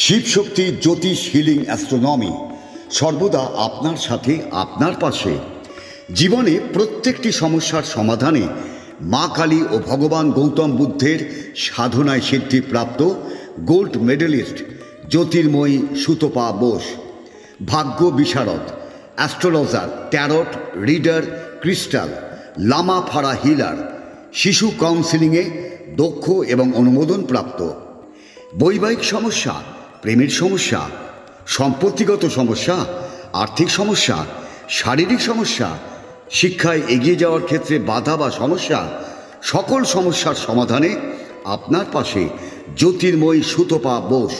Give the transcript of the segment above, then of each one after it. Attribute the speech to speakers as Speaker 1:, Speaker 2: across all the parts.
Speaker 1: শিবশক্তি জ্যোতিষ healing astronomy সর্বদা আপনার সাথে, আপনার পাশে। জীবনে প্রত্যেকটি সমস্যার সমাধানে মা কালী ও ভগবান গৌতম বুদ্ধের সাধনায় সিদ্ধিপ্রাপ্ত গোল্ড মেডেলিস্ট জ্যোতির্ময়ী সুতপা বোস, ভাগ্য বিশারদ, astrologer, tarot reader, crystal, Lama Fera healer, শিশু কাউন্সিলিংয়ে দক্ষ এবং অনুমোদনপ্রাপ্ত। বৈবাহিক সমস্যা, প্রেমের সমস্যা, সম্পত্তিগত সমস্যা, আর্থিক সমস্যা, শারীরিক সমস্যা, শিক্ষায় এগিয়ে যাওয়ার ক্ষেত্রে বাধা বা সমস্যা, সকল সমস্যার সমাধানে আপনার পাশে জ্যোতির্ময়ী সুতপা বোস।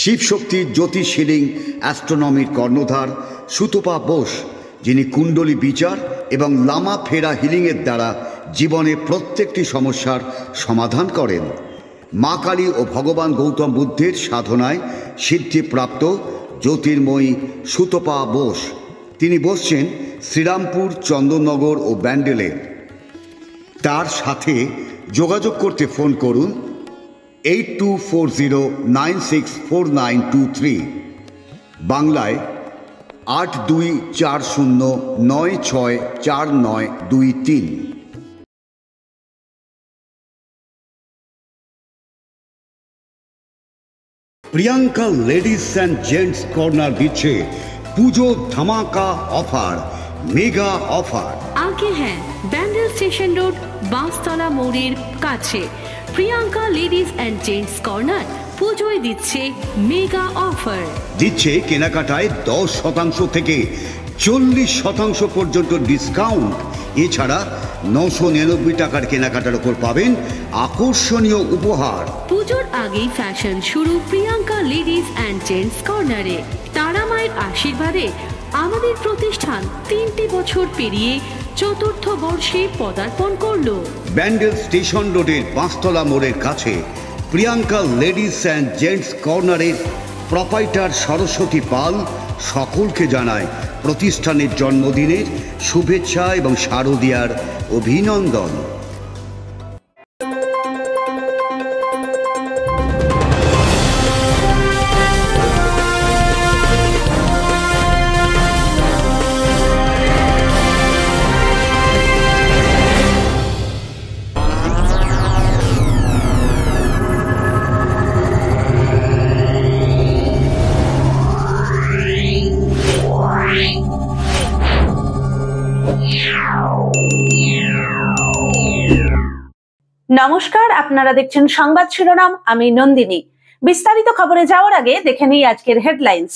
Speaker 1: শিবশক্তির জ্যোতিষ হিলিং অ্যাস্ট্রোনমির কর্ণধার সুতপা বোস, যিনি কুণ্ডলী বিচার এবং লামা ফেরা হিলিংয়ের দ্বারা জীবনে প্রত্যেকটি সমস্যার সমাধান করেন। মা কালী ও ভগবান গৌতম বুদ্ধের সাধনায় সিদ্ধিপ্রাপ্ত জ্যোতির্ময়ী সুতপা বোস। তিনি বসছেন শ্রীরামপুর, চন্দননগর ও ব্যান্ডেলে। তার সাথে যোগাযোগ করতে ফোন করুন 8240964923, বাংলায় 8240964923। Priyanka ladies and gents corner দিচ্ছে পুজো ধামাকা অফার, মেগা অফার।
Speaker 2: আগে হ্যাঁ, ব্যান্ডেল স্টেশন রোড, বাঁশতলা মোড়ের কাছে Priyanka ladies and gents corner পুজোয় দিচ্ছে মেগা অফার।
Speaker 1: দিচ্ছে কেনাকাটায় 10% থেকে 40% পর্যন্ত ডিসকাউন্ট। এছাড়া 999 টাকার কেনাকাটার ওপর পাবেন আকর্ষণীয় উপহার।
Speaker 2: পুজোর আগেই ফ্যাশন শুরু প্রিয়াঙ্কা লেডিস অ্যান্ড জেন্টস কর্নারে। তারা মায়ের আশীর্বাদে আমাদের প্রতিষ্ঠান 3টি বছর পেরিয়ে 4র্থ বর্ষে পদার্পণ করল।
Speaker 1: ব্যান্ডেল স্টেশন রোডের বাঁশতলা মোড়ের কাছে প্রিয়াঙ্কা লেডিস অ্যান্ড জেন্টস কর্নারের প্রোপাইটার সরস্বতী পাল সকলকে জানায় প্রতিষ্ঠানের জন্মদিনের শুভেচ্ছা এবং শারদীয়ার অভিনন্দন।
Speaker 3: নমস্কার, আপনারা দেখছেন সংবাদ শিরোনাম। আমি নন্দিনী। বিস্তারিত খবরে যাওয়ার আগে দেখে নিই আজকের হেডলাইন্স।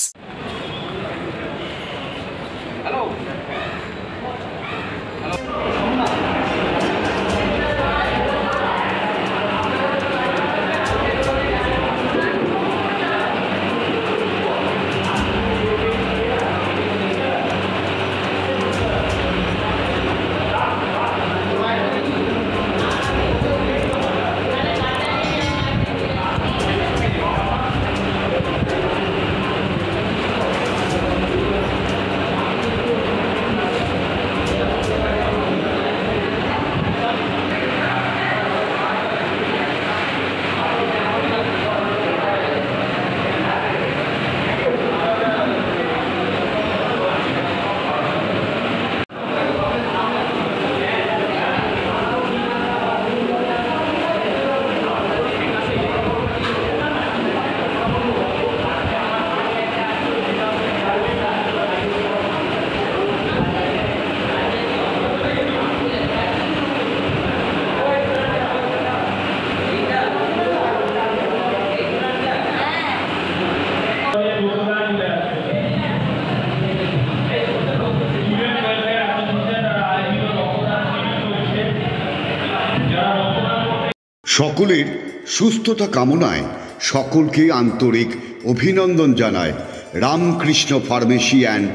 Speaker 3: সকলের সুস্থতা কামনায় সকলকে আন্তরিক অভিনন্দন জানায় Ramakrishna pharmacy and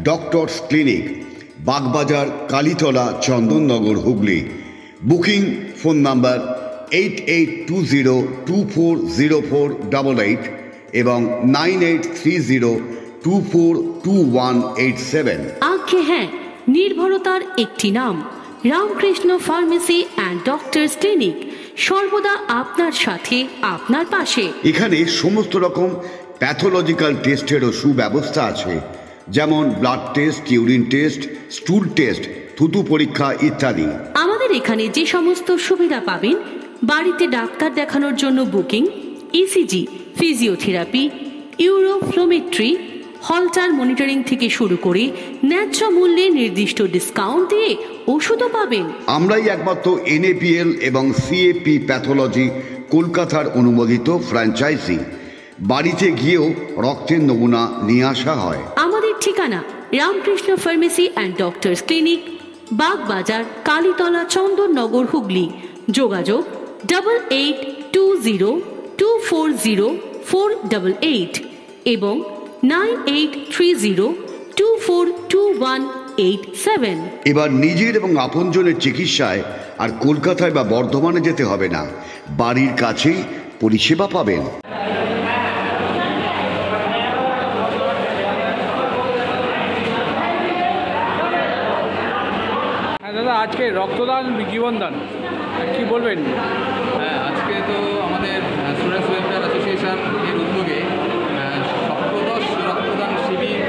Speaker 3: doctors clinic, Bagbazar, Kalitala, Chandannagar, Hooghly. Booking phone number 8820240488 এবং 9830242187।
Speaker 2: আগে হ্যাঁ, নির্ভরতার একটি নাম Ramakrishna pharmacy and doctors clinic. সর্বদা আপনার সাথে, আপনার পাশে।
Speaker 1: এখানে সমস্ত রকম প্যাথোলজিক্যাল টেস্টেরও সুব্যবস্থা আছে, যেমন blood test, urine test, স্টুল test, থুতু পরীক্ষা ইত্যাদি।
Speaker 2: আমাদের এখানে যে সমস্ত সুবিধা পাবেন, বাড়িতে ডাক্তার দেখানোর জন্য booking, ECG, physiotherapy, uroflowmetry, Holter monitoring থেকে শুরু করে ন্যায্য মূল্যে নির্দিষ্ট ডিসকাউন্ট দিয়ে ওষুধও পাবেন।
Speaker 1: আমরাই একমাত্র NAPL এবং CAP প্যাথোলজি কলকাতার অনুমোদিত ফ্র্যাঞ্চাইজি। বাড়িতে গিয়েও রক্তের নমুনা নিয়ে আসা হয়।
Speaker 2: আমাদের ঠিকানা Ramakrishna pharmacy and doctors clinic, Bagbazar, Kalitala, Chandannagar, Hooghly. যোগাযোগ 8820240488 এবং 9830242187।
Speaker 1: এবার নিজের এবং আপনজনের চিকিৎসায় আর কলকাতায় বা বর্ধমানে যেতে হবে না, বাড়ির কাছেই পরিষেবা পাবেন।
Speaker 4: দাদা, আজকে রক্তদান জীবনদান কি বলবেন?
Speaker 5: হ্যাঁ, আজকে তো আমাদের স্টুডেন্টস ওয়েলফেয়ার অ্যাসোসিয়েশন এর উদ্যোগে সপ্তদশ রক্তদান শিবির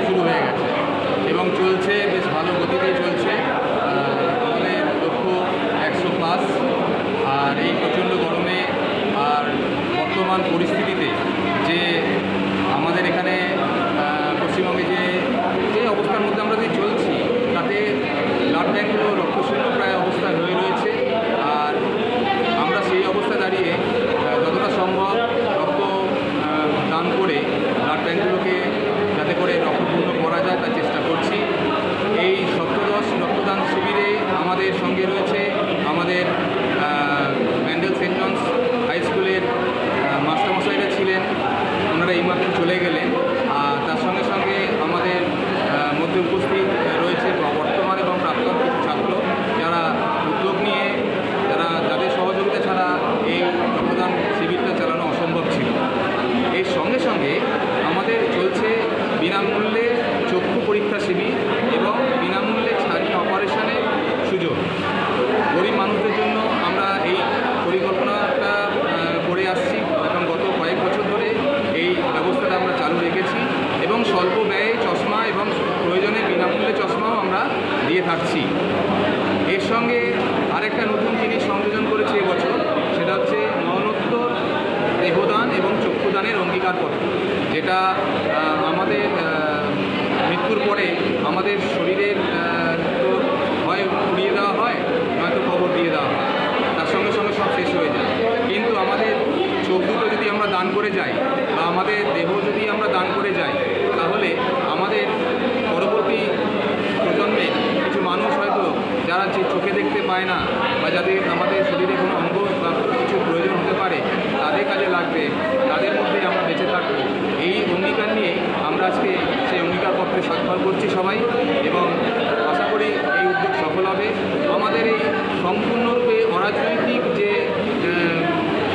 Speaker 5: শুরু হয়ে গেছে এবং চলছে, বেশ ভালো গতিতেই চলছে। আমাদের লক্ষ্য 100+। আর এই প্রচণ্ড গরমে আর বর্তমান পরিস্থিতিতে যে আমাদের এখানে পশ্চিমবঙ্গে যে অবস্থার মধ্যে আমরা যে চলছি, তাতে ব্লাড ব্যাঙ্কগুলো রক্তশূন্য প্রায় অবস্থায় হয়ে রয়েছে। আর আমরা সেই অবস্থায় দাঁড়িয়ে যতটা সম্ভব রক্ত দান করে ব্লাড ব্যাঙ্কগুলোকে যাতে করে রক্তপূর্ণ করা যায় তার চেষ্টা করছি। এই সপ্তদশ রক্তদান শিবিরে আমাদের সঙ্গে রয়েছে আমাদের ম্যান্ডেল সেন্ট জনস হাই স্কুলের মাস্টারমশাইরা ছিলেন, ওনারা এইমাত্র চলে গেলেন। আর তার সঙ্গে সঙ্গে আমাদের মধ্যে উপস্থিত রয়েছে বর্তমান এবং প্রাক্তন কিছু ছাত্র, যারা উদ্যোগ নিয়ে যাদের সহযোগিতা ছাড়া এই রক্তদান শিবিরটা চালানো অসম্ভব ছিল। এর সঙ্গে সঙ্গে আমাদের চলছে বিনামূল্যে চক্ষু পরীক্ষা শিবির এবং বিনামূল্যে ছানি অপারেশনের সুযোগ। গরিব মানুষদের জন্য আমরা এই পরিকল্পনাটা করে আসছি এবং গত কয়েক বছর ধরে এই ব্যবস্থাটা আমরা চালু রেখেছি এবং স্বল্প ব্যয়ে চশমা এবং প্রয়োজনে বিনামূল্যে চশমাও আমরা দিয়ে থাকছি। এর সঙ্গে আরেকটা নতুন জিনিস সংযোজন করেছি এবছর, সেটা হচ্ছে মরণোত্তর দেহদান এবং চক্ষুদানের অঙ্গীকারপত্র, যেটা আমাদের মৃত্যুর পরে আমাদের শরীরের তো হয় উড়িয়ে দেওয়া হয়, নয়তো কবর দিয়ে দেওয়া হয়, তার সঙ্গে সঙ্গে সব শেষ হয়ে যায়। কিন্তু আমাদের চোখ দুটো যদি আমরা দান করে যাই বা আমাদের দেহ যদি আমরা দান করে যাই, তাহলে আমাদের পরবর্তী প্রজন্মে কিছু মানুষ হয়তো যারা যে চোখে দেখতে পায় না বা যাদের আমাদের শরীরে কোনো অঙ্গ বা কিছু প্রয়োজন হতে পারে, তাদের কাজে লাগবে, তাদের মধ্যে আমরা বেঁচে থাকবো। এই অঙ্গীকার নিয়ে আমরা আজকে সেই অঙ্গীকারপত্রে স্বাক্ষর করছি সবাই, এবং আশা করি এই উদ্যোগ সফল হবে। আমাদের এই সম্পূর্ণরূপে অরাজনৈতিক যে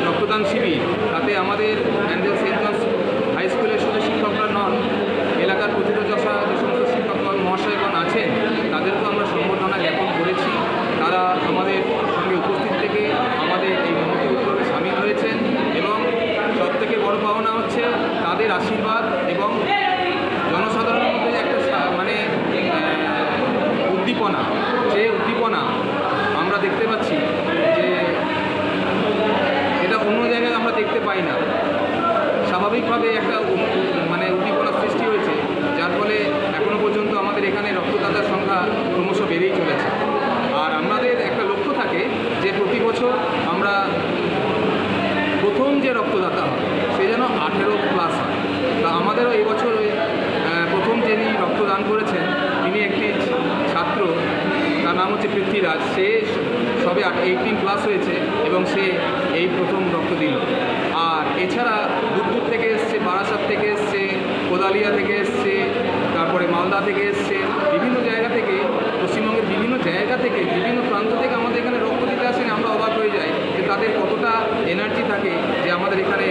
Speaker 5: রক্তদান শিবির, তাতে আমাদের ম্যান্ডেল সেন্ট জনস হাই স্কুলের শুধু শিক্ষকরা নন, এলাকার প্রথিতযশা যে সমস্ত শিক্ষক মহাশয়গণ আছেন তাদেরকেও আমরা সম্বর্ধনা জ্ঞাপন করেছি। তারা আমাদের সঙ্গে উপস্থিত থেকে আমাদের এই মহতি উদ্যোগে সামিল হয়েছেন এবং সবথেকে বড় পাওনা হচ্ছে তাদের আশীর্বাদ এবং জনসাধারণের মধ্যে একটা উদ্দীপনা, যে উদ্দীপনা আমরা দেখতে পাচ্ছি যে এটা অন্য জায়গায় আমরা দেখতে পাই না। স্বাভাবিকভাবে একটা উদ্দীপনা সৃষ্টি হয়েছে, যার ফলে এখনও পর্যন্ত আমাদের এখানে রক্তদাতার সংখ্যা ক্রমশ বেড়েই চলেছে। আর আমাদের একটা লক্ষ্য থাকে যে প্রতি বছর আমরা প্রথম যে রক্তদাতা হয় সে যেন 18+ হয়। তা আমাদেরও এই বছর প্রথম যিনি রক্তদান করেছেন তিনি একটি ছাত্র, তার নাম হচ্ছে পৃথ্বীরাজ। সে সবে 18+ হয়েছে এবং সে এই প্রথম রক্ত দিল। আর এছাড়া দূর দূর থেকে এসছে, বারাসাত থেকে এসছে, কোদালিয়া থেকে এসছে, তারপরে মালদা থেকে এসছে, বিভিন্ন জায়গা থেকে, পশ্চিমবঙ্গের বিভিন্ন জায়গা থেকে, বিভিন্ন প্রান্ত থেকে আমাদের এখানে রক্ত দিতে আসেন। আমরা অবাক হয়ে যাই যে তাদের কতটা এনার্জি থাকে যে আমাদের এখানে